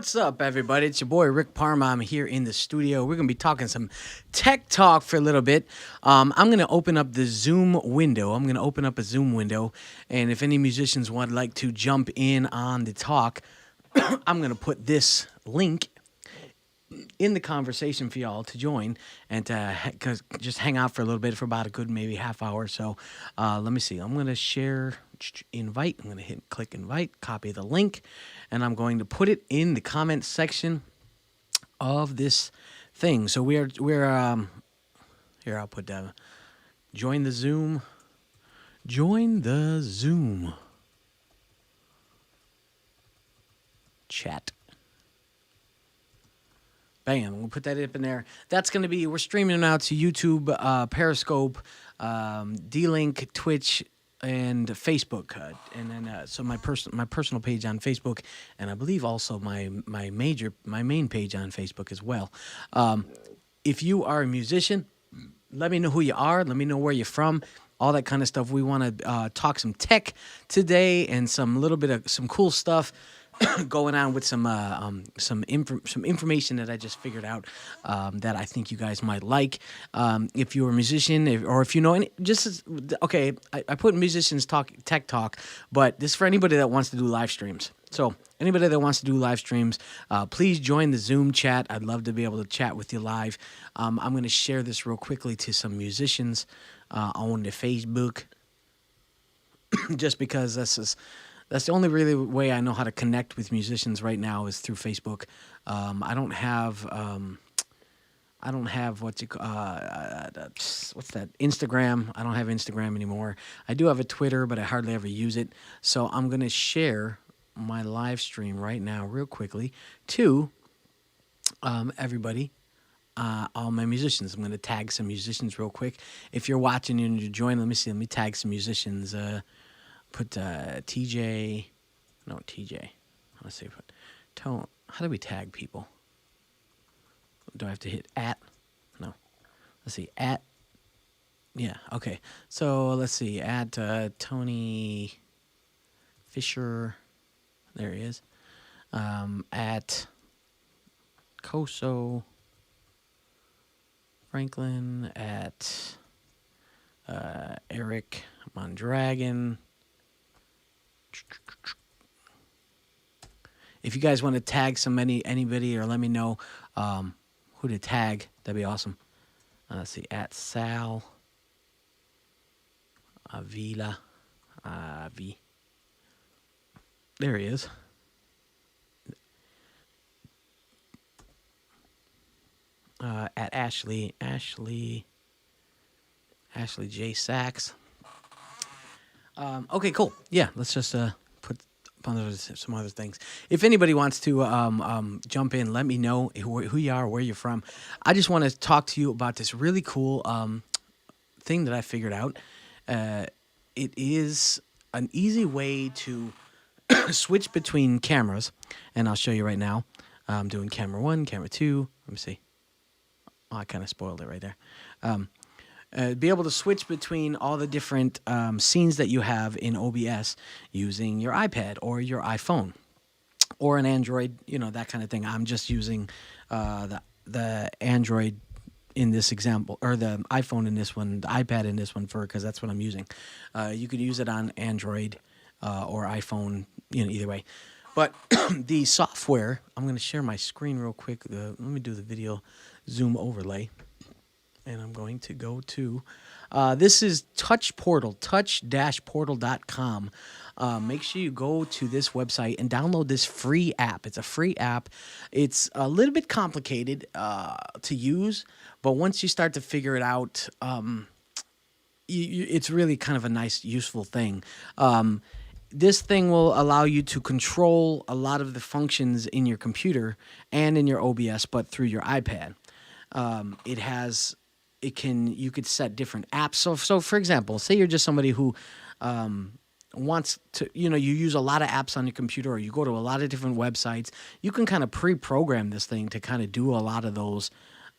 What's up, everybody? It's your boy Rick Parma. I'm here in the studio. We're gonna be talking some tech talk for a little bit. I'm gonna open up the Zoom window. I'm gonna open up a Zoom window, and if any musicians would like to jump in on the talk, I'm gonna put this link in the conversation for y'all to join and to just hang out for a little bit for about a good maybe half hour. So let me see. I'm going to share invite. I'm going to hit click invite, copy the link, and I'm going to put it in the comment section of this thing. So we're here. I'll put join the Zoom. Join the Zoom chat. Bam, we'll put that up in there. That's going to be, we're streaming now to YouTube, Periscope, D-Link, Twitch, and Facebook. And then, so my personal page on Facebook, and I believe also my main page on Facebook as well. If you are a musician, let me know who you are. Let me know where you're from. All that kind of stuff. We want to talk some tech today and some little bit of some cool stuff going on with some information that I just figured out that I think you guys might like. If you're a musician, or if you know any, okay. I put musicians talk tech talk, but this is for anybody that wants to do live streams. So anybody that wants to do live streams, please join the Zoom chat. I'd love to be able to chat with you live. I'm going to share this real quickly to some musicians on the Facebook, just because that's the only really way I know how to connect with musicians right now is through Facebook. I don't have what's that, Instagram. I don't have Instagram anymore. I do have a Twitter, but I hardly ever use it. So I'm going to share my live stream right now real quickly to everybody, all my musicians. I'm going to tag some musicians real quick. If you're watching and you're joining, let me tag some musicians. Put TJ. Let's see. How do we tag people? Do I have to hit at? No. Let's see. At. Yeah. Okay. So let's see. At Tony Fisher. There he is. At Koso Franklin. At Eric Mondragon. If you guys want to tag anybody, or let me know who to tag, that'd be awesome. Let's see, at Sal Avila V. There he is. At Ashley J. Sachs. Okay, cool. Yeah, let's just put on some other things. If anybody wants to jump in, let me know who you are, where you're from. I just want to talk to you about this really cool thing that I figured out. It is an easy way to switch between cameras, and I'll show you right now. I'm doing camera 1, camera 2. Let me see. Oh, I kind of spoiled it right there. Be able to switch between all the different scenes that you have in OBS using your iPad or your iPhone or an Android, that kind of thing. I'm just using the Android in this example, or the iPhone in this one, the iPad in this one, because that's what I'm using. You could use it on Android or iPhone, either way. But the software, I'm going to share my screen real quick. Let me do the video Zoom overlay. And I'm going to go to, this is Touch Portal, touch-portal.com. Make sure you go to this website and download this free app. It's a free app. It's a little bit complicated to use, but once you start to figure it out, it's really kind of a nice, useful thing. This thing will allow you to control a lot of the functions in your computer and in your OBS, but through your iPad. You could set different apps. So for example, say you're just somebody who wants to, you use a lot of apps on your computer, or you go to a lot of different websites. You can kind of pre-program this thing to kind of do a lot of those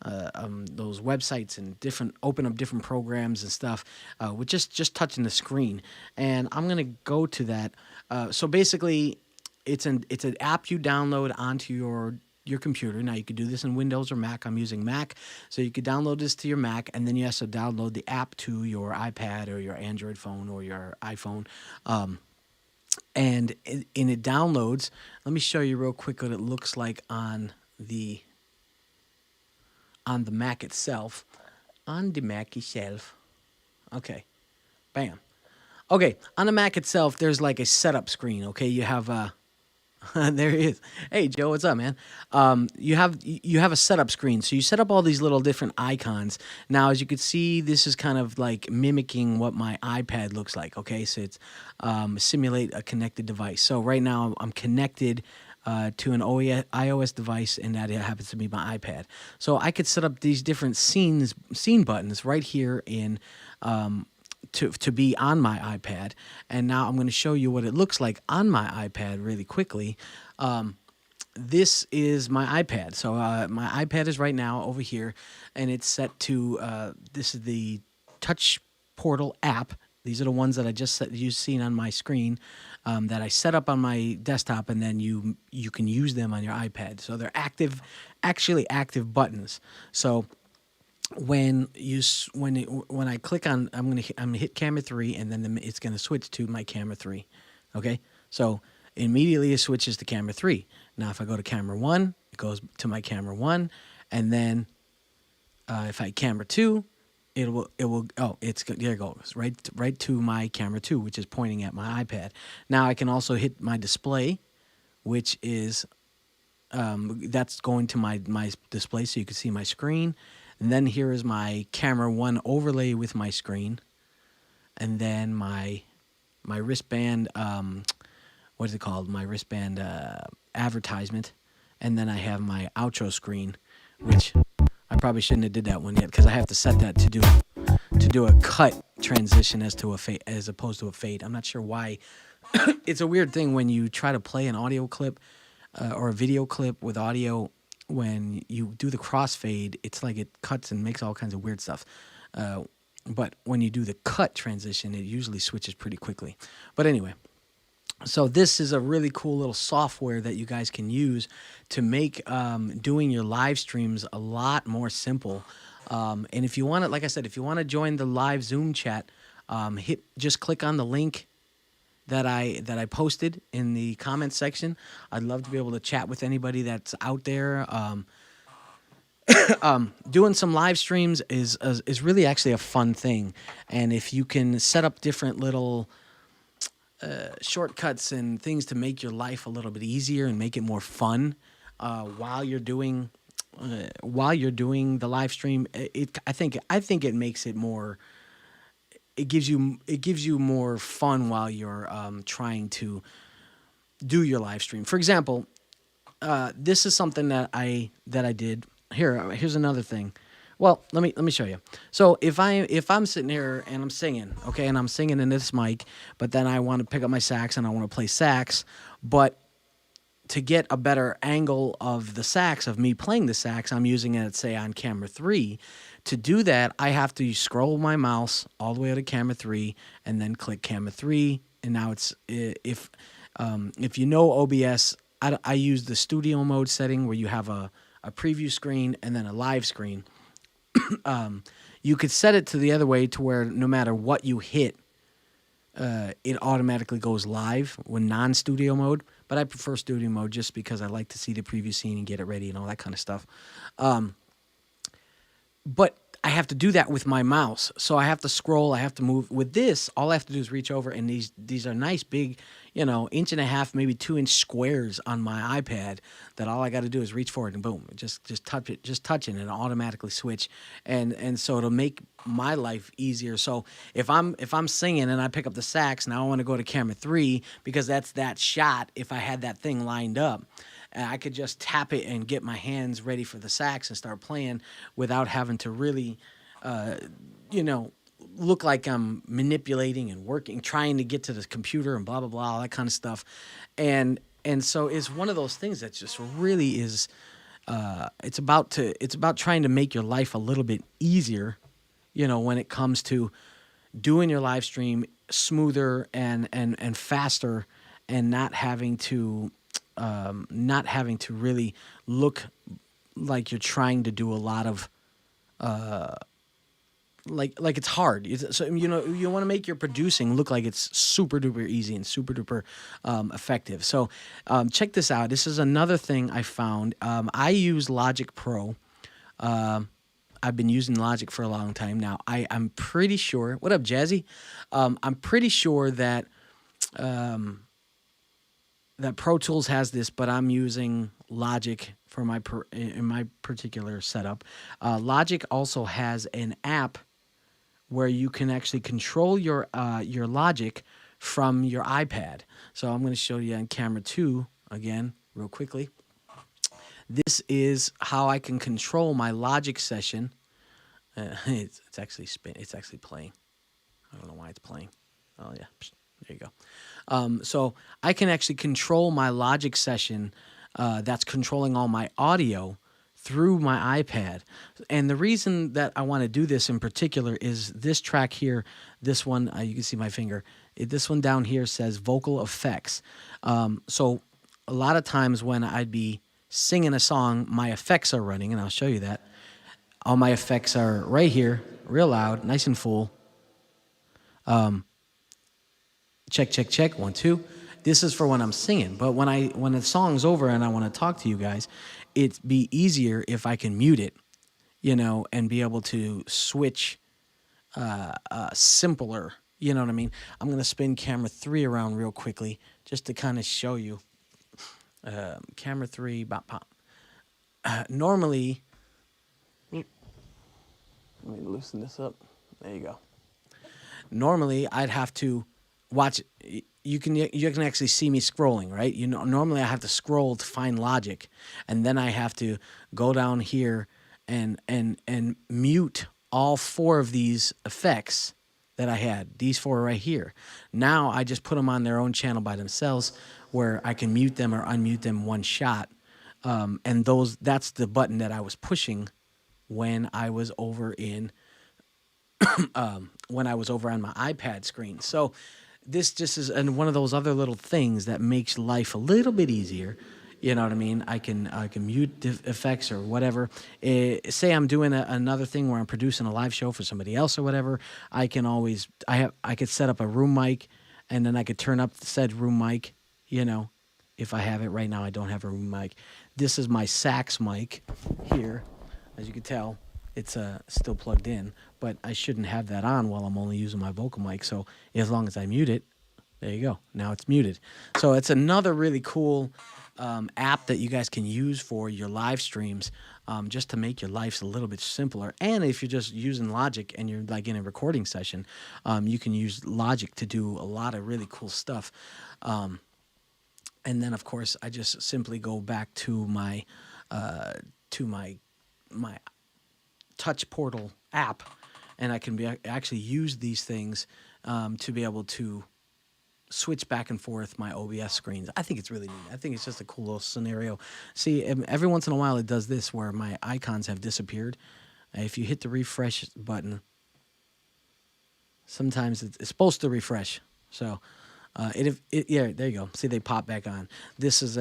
websites and open up different programs and stuff with just touching the screen. And I'm gonna go to that. So basically, it's an app you download onto your computer. Now you could do this in Windows or Mac. I'm using Mac, so you could download this to your Mac, and then you also download the app to your iPad or your Android phone or your iPhone. And it downloads. Let me show you real quick what it looks like the on the Mac itself. On the Mac itself. Okay. Bam. Okay, on the Mac itself, there's like a setup screen. Okay, you have there he is. Hey Joe, what's up, man? You have a setup screen, so you set up all these little different icons. Now, as you can see, this is kind of like mimicking what my iPad looks like. Okay, so it's simulate a connected device. So right now, I'm connected to an iOS device, and that happens to be my iPad. So I could set up these different scene buttons right here in. To be on my iPad, and now I'm going to show you what it looks like on my iPad really quickly. This is my iPad. So my iPad is right now over here, and it's set to this is the Touch Portal app. These are the ones that I just you've seen on my screen that I set up on my desktop, and then you can use them on your iPad. So they're actually active buttons. So when I click on, I'm gonna hit camera 3, and then it's gonna switch to my camera 3. Okay, so immediately it switches to camera 3. Now if I go to camera 1, it goes to my camera 1, and then if I camera 2, there it goes right to my camera 2, which is pointing at my iPad. Now I can also hit my display, which is that's going to my display, so you can see my screen. And then here is my camera 1 overlay with my screen, and then my wristband. What is it called? My wristband advertisement, and then I have my outro screen, which I probably shouldn't have did that one yet because I have to set that to do a cut transition as opposed to a fade. I'm not sure why. It's a weird thing when you try to play an audio clip or a video clip with audio. When you do the crossfade, it's like it cuts and makes all kinds of weird stuff. But when you do the cut transition, it usually switches pretty quickly. But anyway, so this is a really cool little software that you guys can use to make doing your live streams a lot more simple. And if you want to, like I said, if you want to join the live Zoom chat, just click on the link that I posted in the comments section. I'd love to be able to chat with anybody that's out there. Doing some live streams is really actually a fun thing, and if you can set up different little shortcuts and things to make your life a little bit easier and make it more fun while you're doing the live stream, I think it makes it more. It gives you more fun while you're trying to do your live stream. For example, this is something that I did. Here's another thing. Well, let me show you. So if I'm sitting here and I'm singing, okay, and I'm singing in this mic, but then I want to pick up my sax and I want to play sax, but to get a better angle of the sax, of me playing the sax, I'm using it, say, on camera 3. To do that, I have to scroll my mouse all the way to camera 3 and then click camera 3. And now it's if you know OBS, I use the studio mode setting where you have a preview screen and then a live screen. You could set it to the other way to where no matter what you hit, it automatically goes live when non-studio mode. But I prefer studio mode just because I like to see the preview scene and get it ready and all that kind of stuff. But I have to do that with my mouse. So I have to scroll, I have to move. With this, all I have to do is reach over, and these are nice big, 1.5, maybe 2-inch squares on my iPad that all I got to do is reach forward and boom, just touch it and it'll automatically switch. And so it'll make my life easier. So if I'm singing and I pick up the sax, now I want to go to camera 3 because that's that shot if I had that thing lined up. I could just tap it and get my hands ready for the sax and start playing without having to really, look like I'm manipulating and working, trying to get to the computer and blah, blah, blah, all that kind of stuff. And so it's one of those things that just really is, it's about trying to make your life a little bit easier, when it comes to doing your live stream smoother and faster and not having to really look like you're trying to do a lot of like it's hard. So you want to make your producing look like it's super duper easy and super duper effective. So check this out. This is another thing I found. I use Logic Pro. I've been using Logic for a long time now. I'm pretty sure. What up, Jazzy? I'm pretty sure that that Pro Tools has this, but I'm using Logic for in my particular setup. Logic also has an app where you can actually control your Logic from your iPad. So I'm going to show you on camera 2 again, real quickly. This is how I can control my Logic session. It's actually It's actually playing. I don't know why it's playing. Oh yeah, there you go. So I can actually control my Logic session. That's controlling all my audio through my iPad. And the reason that I want to do this in particular is this track here. This one, you can see my finger. This one down here says vocal effects. So a lot of times when I'd be singing a song, my effects are running, and I'll show you that. All my effects are right here, real loud, nice and full. Check, check, check, 1, 2. This is for when I'm singing. But when the song's over and I want to talk to you guys, it'd be easier if I can mute it, and be able to switch simpler. You know what I mean? I'm going to spin camera 3 around real quickly just to kind of show you. Camera 3, bop, pop. Normally, let me loosen this up. There you go. Normally, I'd have to watch. You can actually see me scrolling, right? Normally I have to scroll to find Logic, and then I have to go down here and mute all 4 of these effects that I had. These 4 right here. Now I just put them on their own channel by themselves, where I can mute them or unmute them one shot. And that's the button that I was pushing when I was over in when I was over on my iPad screen. So this just is one of those other little things that makes life a little bit easier. You know what I mean? I can mute the effects or whatever. Say I'm doing another thing where I'm producing a live show for somebody else or whatever. I can always I could set up a room mic, and then I could turn up said room mic. If I have it. Right now, I don't have a room mic. This is my sax mic here. As you can tell, it's still plugged in, but I shouldn't have that on while I'm only using my vocal mic. So as long as I mute it, there you go. Now it's muted. So it's another really cool app that you guys can use for your live streams, just to make your lives a little bit simpler. And if you're just using Logic and you're like in a recording session, you can use Logic to do a lot of really cool stuff. And then, of course, I just simply go back to my my Touch Portal app, and I can actually use these things to be able to switch back and forth my OBS screens. I think it's really neat. I think it's just a cool little scenario. See, every once in a while it does this where my icons have disappeared. If you hit the refresh button, sometimes it's supposed to refresh. So yeah, there you go. See, they pop back on. This is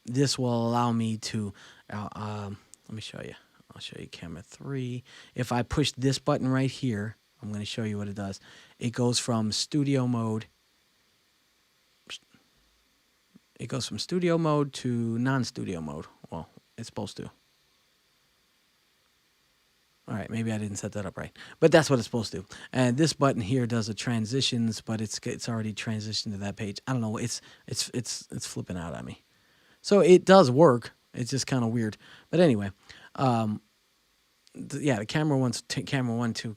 this will allow me to let me show you. I'll show you camera 3. If I push this button right here, I'm going to show you what it does. It goes from studio mode. It goes from studio mode to non-studio mode. Well, it's supposed to. All right, maybe I didn't set that up right, but that's what it's supposed to. And this button here does the transitions, but it's already transitioned to that page. I don't know. It's flipping out at me. So it does work. It's just kind of weird. But anyway, yeah, the camera 1, 2.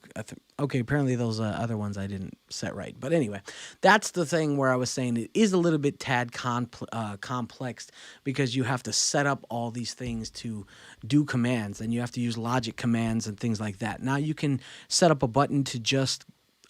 Okay, apparently those other ones I didn't set right. But anyway, that's the thing where I was saying it is a little bit complex, because you have to set up all these things to do commands, and you have to use Logic commands and things like that. Now you can set up a button to just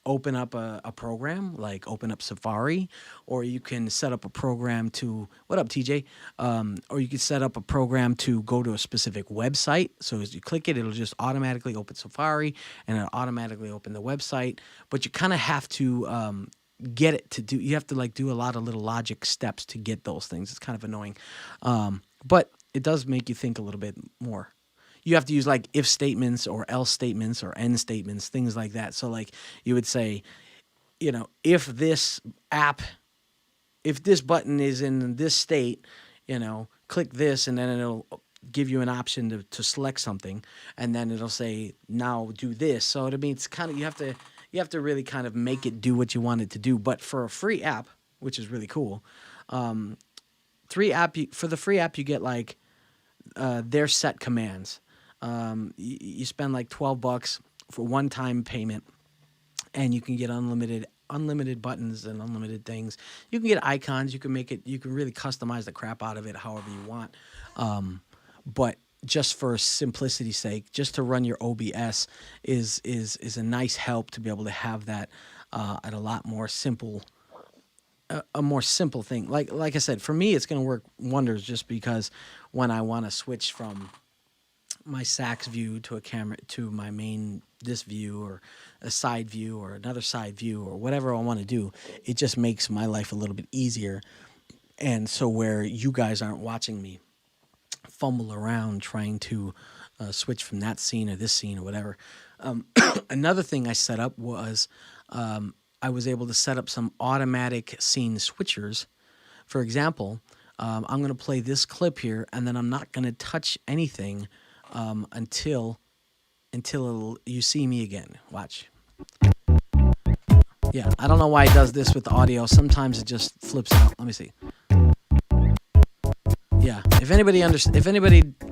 open up a program, like open up Safari, or you can set up a program to, what up, TJ? Or you can set up a program to go to a specific website. So as you click it, it'll just automatically open Safari, and it'll automatically open the website. But you kind of have to get it to do. You have to like do a lot of little logic steps to get those things. It's kind of annoying, but it does make you think a little bit more. You have to use like if statements or else statements or end statements, things like that. So like you would say, if this app, if this button is in this state, click this, and then it'll give you an option to select something, and then it'll say now do this. So I mean, it's kind of you have to really kind of make it do what you want it to do. But for a free app, which is really cool, for the free app you get like their set commands. You spend like $12 for one-time payment, and you can get unlimited buttons and unlimited things. You can get icons. You can make it. You can really customize the crap out of it however you want. But just for simplicity's sake, just to run your OBS is a nice help to be able to have that at a lot more simple. A more simple thing. Like I said, for me, it's going to work wonders just because when I want to switch from my Sax view to a camera to my main this view or a side view or another side view or whatever I want to do, it just makes my life a little bit easier. And so where you guys aren't watching me fumble around trying to switch from that scene or this scene or whatever. Another thing I set up was I was able to set up some automatic scene switchers. For example, I'm going to play this clip here, and then I'm not going to touch anything until you see me again. Watch. Yeah, I don't know why it does this with the audio. Sometimes it just flips out. Let me see. Yeah, if anybody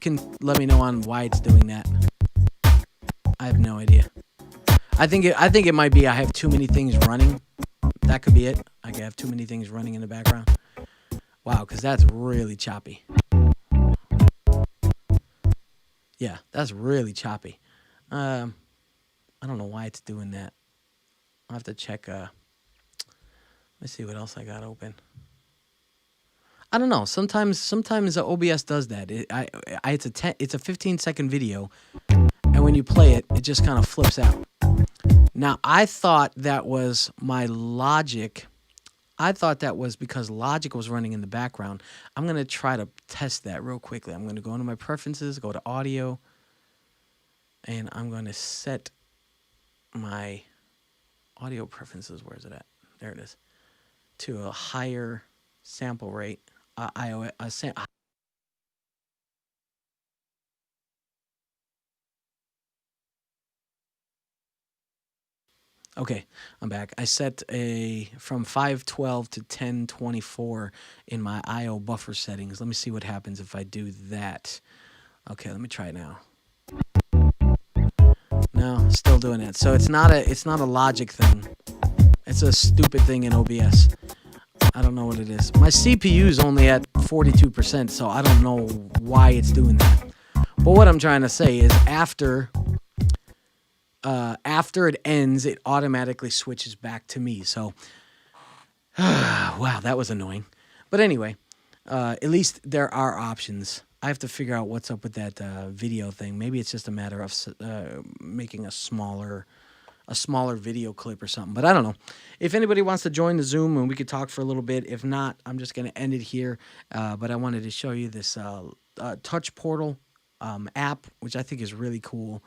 can let me know on why it's doing that. I have no idea. I think it might be I have too many things running. That could be it. I could have too many things running in the background. Wow, because that's really choppy. Yeah, that's really choppy. I don't know why it's doing that. I'll have to check. Let's see what else I got open. I don't know. Sometimes the OBS does that. It's a 15-second video, and when you play it, it just kind of flips out. Now, I thought that was my Logic. I thought that was because Logic was running in the background. I'm going to try to test that real quickly. I'm going to go into my preferences, go to audio, and I'm going to set my audio preferences. Where is it at? There it is. To a higher sample rate. Okay, I'm back. I set from 512 to 1024 in my IO buffer settings. Let me see what happens if I do that. Okay, let me try it now. No, still doing it. So it's not a Logic thing. It's a stupid thing in OBS. I don't know what it is. My CPU is only at 42%, so I don't know why it's doing that. But what I'm trying to say is after it ends, it automatically switches back to me. So, wow, that was annoying. But anyway, at least there are options. I have to figure out what's up with that video thing. Maybe it's just a matter of making a smaller video clip or something. But I don't know. If anybody wants to join the Zoom and we could talk for a little bit. If not, I'm just going to end it here. But I wanted to show you this Touch Portal app, which I think is really cool.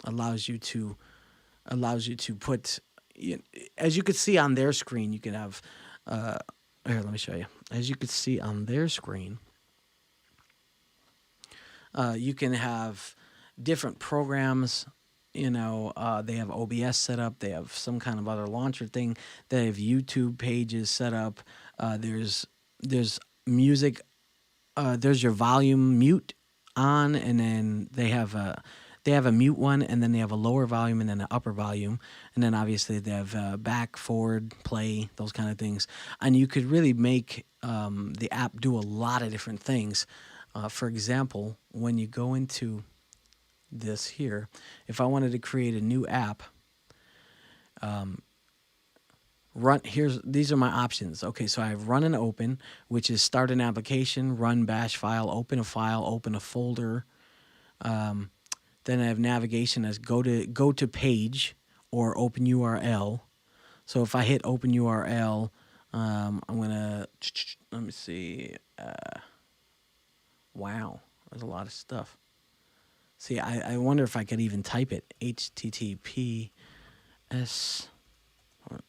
Allows you to put, as you could see on their screen, you can have, here, let me show you. As you could see on their screen, you can have different programs. They have OBS set up. They have some kind of other launcher thing. They have YouTube pages set up. There's music. There's your volume mute on, and then they have a mute one, and then they have a lower volume and then an upper volume, and then obviously they have back, forward, play, those kind of things. And you could really make the app do a lot of different things. For example, when you go into this here, if I wanted to create a new app, these are my options. Okay, so I have run and open, which is start an application, run bash file, open a folder. Then I have navigation as go to page or open URL. So if I hit open URL, I'm gonna let me see. Wow, there's a lot of stuff. See, I wonder if I could even type it. HTTPS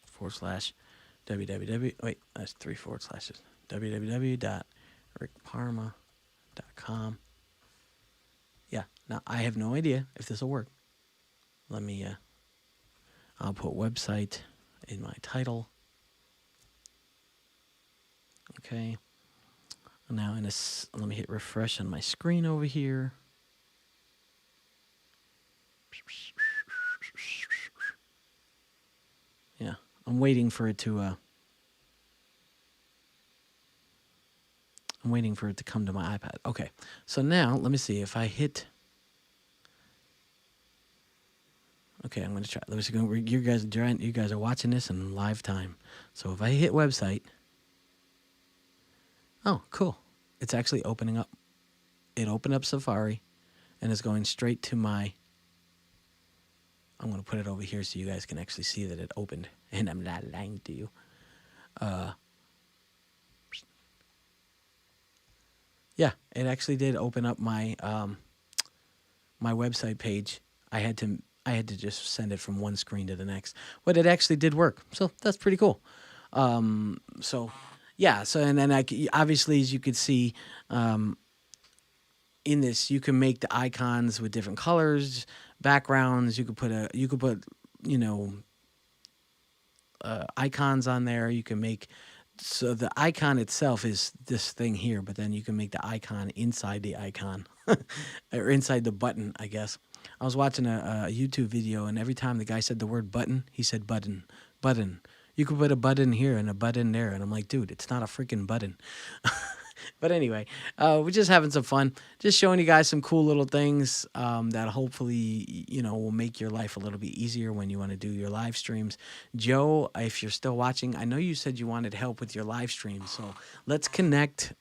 forward slash www. Wait, that's 3 forward slashes. www.rickparma.com. Yeah. Now I have no idea if this will work. Let me. I'll put website in my title. Okay. Now let me hit refresh on my screen over here. Yeah, I'm waiting for it to. I'm waiting for it to come to my iPad. Okay, so now let me see if I hit. Okay, I'm gonna try. Let me see. You guys are watching this in live time. So if I hit website. Oh, cool! It's actually opening up. It opened up Safari, and it's going straight to my. I'm going to put it over here so you guys can actually see that it opened, and I'm not lying to you. Yeah, it actually did open up my my website page. I had to just send it from one screen to the next, but it actually did work. So that's pretty cool. So yeah, so and then obviously, as you could see, in this you can make the icons with different colors, backgrounds. You could put icons on there. You can make, so the icon itself is this thing here, but then you can make the icon inside the icon or inside the button, I guess. I was watching a YouTube video, and every time the guy said the word button, he said button, button. You could put a button here and a button there, and I'm like, dude, it's not a freaking button. But anyway, we're just having some fun, just showing you guys some cool little things that hopefully, will make your life a little bit easier when you want to do your live streams. Joe, if you're still watching, I know you said you wanted help with your live stream, so let's connect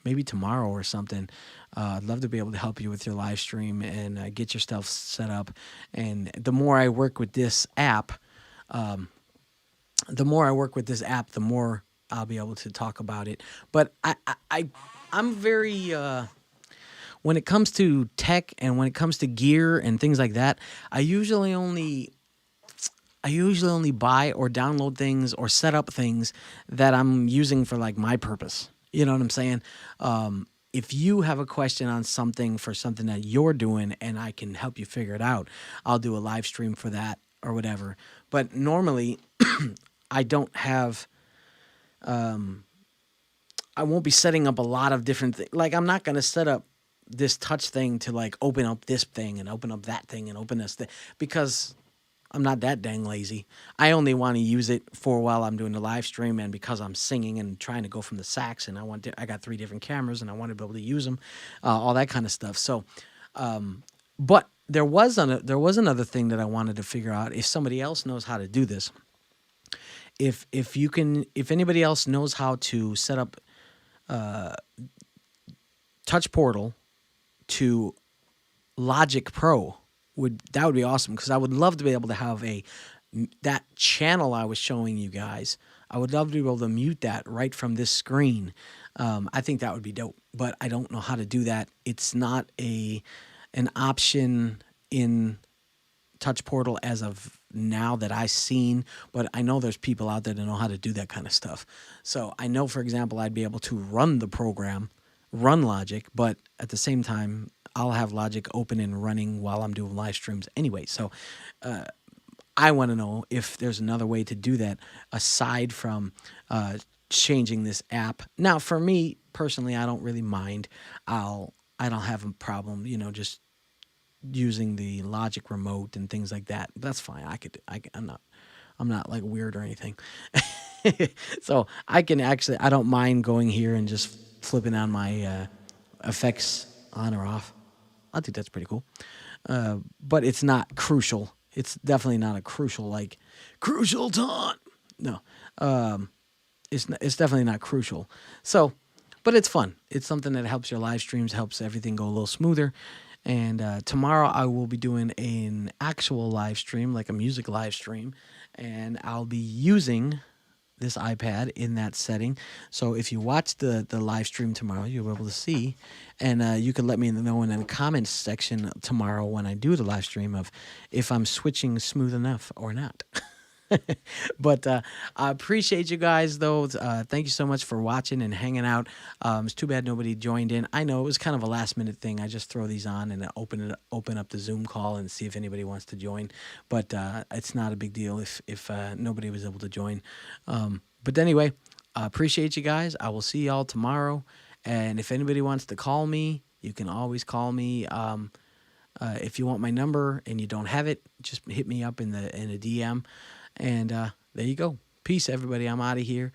maybe tomorrow or something. I'd love to be able to help you with your live stream and get your stuff set up. And the more I work with this app, the more I'll be able to talk about it. But I'm very when it comes to tech and when it comes to gear and things like that, I usually only buy or download things or set up things that I'm using for like my purpose. You know what I'm saying? If you have a question on something for something that you're doing and I can help you figure it out, I'll do a live stream for that or whatever. But normally I don't have I won't be setting up a lot of different things. Like, I'm not going to set up this touch thing to like open up this thing and open up that thing and open this thing, because I'm not that dang lazy. I only want to use it for while I'm doing the live stream, and because I'm singing and trying to go from the sax, and I got 3 different cameras and I want to be able to use them, all that kind of stuff. So, but there was another thing that I wanted to figure out, if somebody else knows how to do this. If anybody else knows how to set up Touch Portal to Logic Pro, would be awesome, because I would love to be able to have that channel I was showing you guys. I would love to be able to mute that right from this screen. I think that would be dope, but I don't know how to do that. It's not an option in Touch Portal as of now that I've seen, but I know there's people out there that know how to do that kind of stuff. So I know, for example, I'd be able to run the program, run Logic, but at the same time, I'll have Logic open and running while I'm doing live streams anyway. So I want to know if there's another way to do that aside from changing this app. Now, for me personally, I don't really mind. I don't have a problem, just using the Logic remote and things like that. That's fine. I'm not like weird or anything. So I don't mind going here and just flipping on my effects on or off. I think that's pretty cool. But it's not crucial. It's definitely not a crucial time. No. It's definitely not crucial. So, but it's fun. It's something that helps your live streams, helps everything go a little smoother. And tomorrow I will be doing an actual live stream, like a music live stream. and I'll be using this iPad in that setting. So if you watch the live stream tomorrow, you'll be able to see, and you can let me know in the comments section tomorrow when I do the live stream of if I'm switching smooth enough or not. But I appreciate you guys, though. Thank you so much for watching and hanging out. It's too bad nobody joined in. I know it was kind of a last minute thing. I just throw these on and open up the Zoom call and see if anybody wants to join. But it's not a big deal if nobody was able to join. But anyway, I appreciate you guys. I will see y'all tomorrow. And if anybody wants to call me, you can always call me. If you want my number and you don't have it, just hit me up in a DM. And there you go. Peace, everybody. I'm out of here.